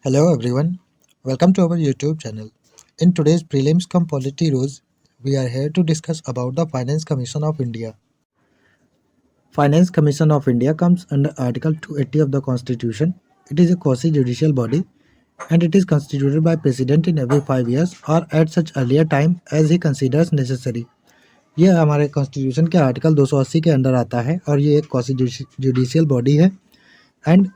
Hello everyone, welcome to our YouTube channel. In today's prelims cum polity rules, we are here to discuss about the Finance Commission of India. Finance Commission of India comes under Article 280 of the Constitution. It is a quasi-judicial body and it is constituted by President in every 5 years or at such earlier time as he considers necessary. ये हमारे constitution के article 280 के under आता है और ये एक quasi judicial body है एंड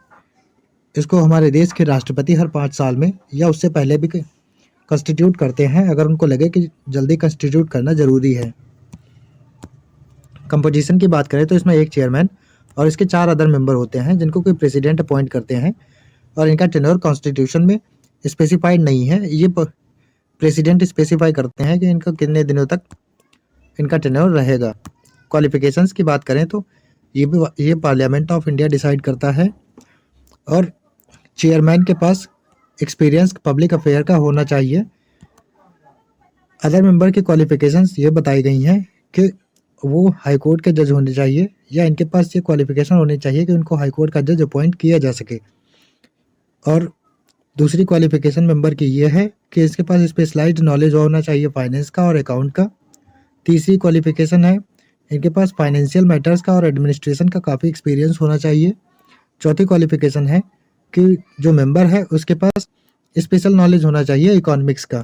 इसको हमारे देश के राष्ट्रपति हर 5 साल में या उससे पहले भी कॉन्स्टिट्यूट करते हैं अगर उनको लगे कि जल्दी कॉन्स्टिट्यूट करना ज़रूरी है। कंपोजिशन की बात करें तो इसमें एक चेयरमैन और इसके 4 अदर मेंबर होते हैं जिनको कोई प्रेसिडेंट अपॉइंट करते हैं और इनका टेन्योर कॉन्स्टिट्यूशन में स्पेसिफाइड नहीं है। ये प्रेसिडेंट स्पेसिफाई करते हैं कि इनका कितने दिनों तक इनका टेन्योर रहेगा। क्वालिफिकेशंस की बात करें तो ये पार्लियामेंट ऑफ इंडिया डिसाइड करता है और चेयरमैन के पास एक्सपीरियंस पब्लिक अफेयर का होना चाहिए। अदर मेंबर की क्वालिफिकेशंस ये बताई गई हैं कि वो हाई कोर्ट के जज होने चाहिए या इनके पास ये क्वालिफिकेशन होनी चाहिए कि उनको हाई कोर्ट का जज अपॉइंट किया जा सके। और दूसरी क्वालिफिकेशन मेंबर की ये है कि इसके पास स्पेशलाइज्ड नॉलेज होना चाहिए फाइनेंस का और अकाउंट का। तीसरी क्वालिफिकेशन है इनके पास फाइनेंशियल मैटर्स का और एडमिनिस्ट्रेशन का काफ़ी एक्सपीरियंस होना चाहिए। चौथी क्वालिफिकेशन है कि जो मेंबर है उसके पास स्पेशल नॉलेज होना चाहिए इकोनॉमिक्स का।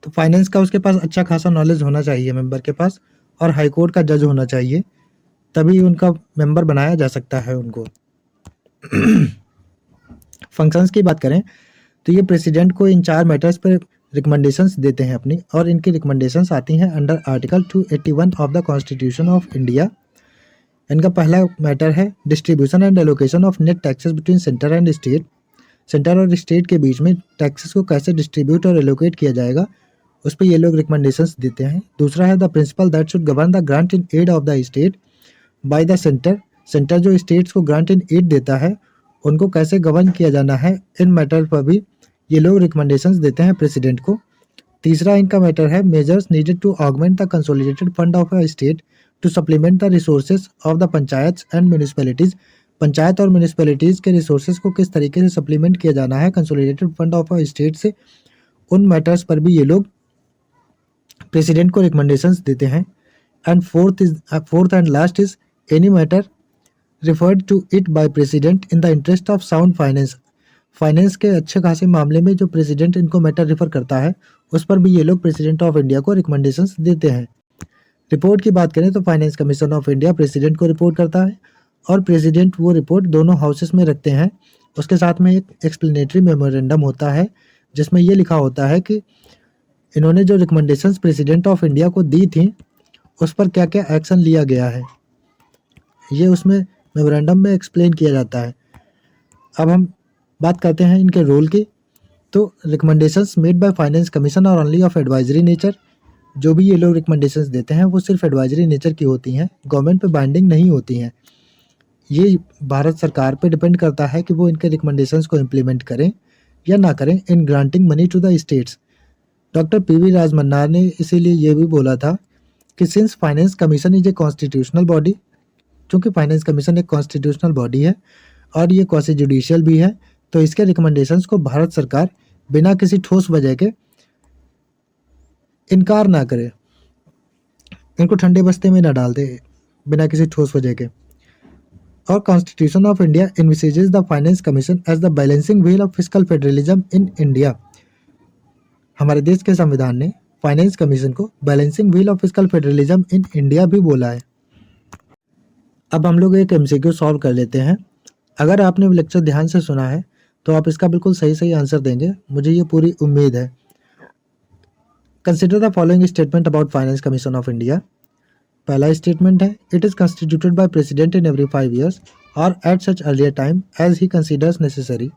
तो फाइनेंस का उसके पास अच्छा खासा नॉलेज होना चाहिए मेंबर के पास और हाई कोर्ट का जज होना चाहिए, तभी उनका मेंबर बनाया जा सकता है उनको। फंक्शंस की बात करें तो ये प्रेसिडेंट को इन 4 मैटर्स पर रिकमेंडेशंस देते हैं अपनी, और इनकी रिकमेंडेशंस आती हैं under article 281 of the constitution of India. इनका पहला मैटर है distribution and allocation of net taxes between centre and state. Centre और स्टेट के बीच में टैक्सेस को कैसे डिस्ट्रीब्यूट और एलोकेट किया जाएगा, उस पर ये लोग रिकमेंडेशंस देते हैं। दूसरा है the principle that should govern the grant in aid of the state by the centre. Centre जो स्टेट्स को ग्रांट इन एड देता है उनको कैसे गवर्न किया जाना है, इन मैटर पर भी ये लोग रिकमेंडेशंस देते हैं प्रेसिडेंट को। तीसरा इनका मैटर है measures needed to augment the consolidated fund of a state to supplement the resources of the panchayat and municipalities. Panchayat और म्यूनिसिपैलिटीज़ के रिसोर्सेज को किस तरीके से सप्लीमेंट किया जाना है consolidated fund of a state से, उन मैटर्स पर भी ये लोग प्रेसिडेंट को रिकमेंडेशंस देते हैं। And fourth and last is any matter referred to it by president in the interest of sound finance. Finance के अच्छे खासे मामले में जो प्रेसिडेंट इनको मैटर रिफर करता है उस पर भी ये लोग प्रेसिडेंट ऑफ इंडिया को रिकमेंडेशंस देते हैं। रिपोर्ट की बात करें तो finance commission of India president को रिपोर्ट करता है और प्रेसिडेंट वो रिपोर्ट दोनों हाउसेस में रखते हैं। उसके साथ में एक एक्सप्लेनेटरी मेमोरेंडम होता है जिसमें ये लिखा होता है कि इन्होंने जो रिकमेंडेशंस प्रेसिडेंट ऑफ इंडिया को दी थी उस पर क्या क्या एक्शन लिया गया है, ये उसमें मेमोरेंडम में एक्सप्लेन किया जाता है। अब हम बात करते हैं इनके रोल की। तो recommendations made by finance commission और ओनली ऑफ एडवाइजरी नेचर। जो भी ये लोग रिकमेंडेशंस देते हैं वो सिर्फ एडवाइजरी नेचर की होती हैं, गवर्नमेंट पे बाइंडिंग नहीं होती हैं। ये भारत सरकार पे डिपेंड करता है कि वो इनके रिकमेंडेशंस को इम्प्लीमेंट करें या ना करें in granting money to the states. Doctor PV. Rajamannar ने इसीलिए ये भी बोला था कि since finance commission is a constitutional body, चूँकि फाइनेंस कमीशन एक कॉन्स्टिट्यूशनल बॉडी है और ये क्वासी जुडिशियल भी है, तो इसके रिकमेंडेशंस को भारत सरकार बिना किसी ठोस वजह के इनकार ना करे, इनको ठंडे बस्ते में ना डाल दे बिना किसी ठोस वजह के। और constitution of India envisages the finance commission as the balancing wheel of fiscal federalism in India. हमारे देश के संविधान ने फाइनेंस कमीशन को balancing wheel of fiscal federalism in India भी बोला है। अब हम लोग एक एमसीक्यू सॉल्व कर लेते हैं। अगर आपने लेक्चर ध्यान से सुना है तो आप इसका बिल्कुल सही सही आंसर देंगे, मुझे ये पूरी उम्मीद है। Consider the following statement about finance commission of India. पहला स्टेटमेंट है it is constituted by president in every 5 years और at such earlier time as he considers necessary.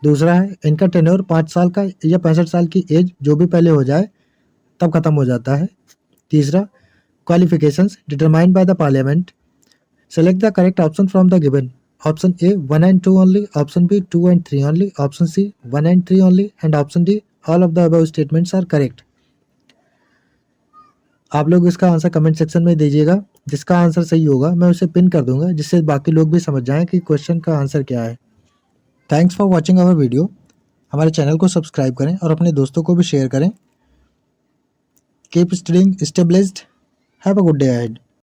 दूसरा है इनका टेन्योर 5 साल का या 65 साल की एज जो भी पहले हो जाए तब खत्म हो जाता है। तीसरा qualifications determined by the parliament. Select the correct option from the given. Option A 1 and 2 only, option B 2 and 3 only, option C 1 and 3 only and option D all of the above statements are correct. आप लोग इसका answer comment section में दीजिएगा, जिसका answer सही होगा मैं उसे पिन कर दूंगा जिससे बाकी लोग भी समझ जाएं कि क्वेश्चन का आंसर क्या है। Thanks for watching our video. हमारे चैनल को सब्सक्राइब करें और अपने दोस्तों को भी शेयर करें। Keep studying, stay blessed, have a good day ahead.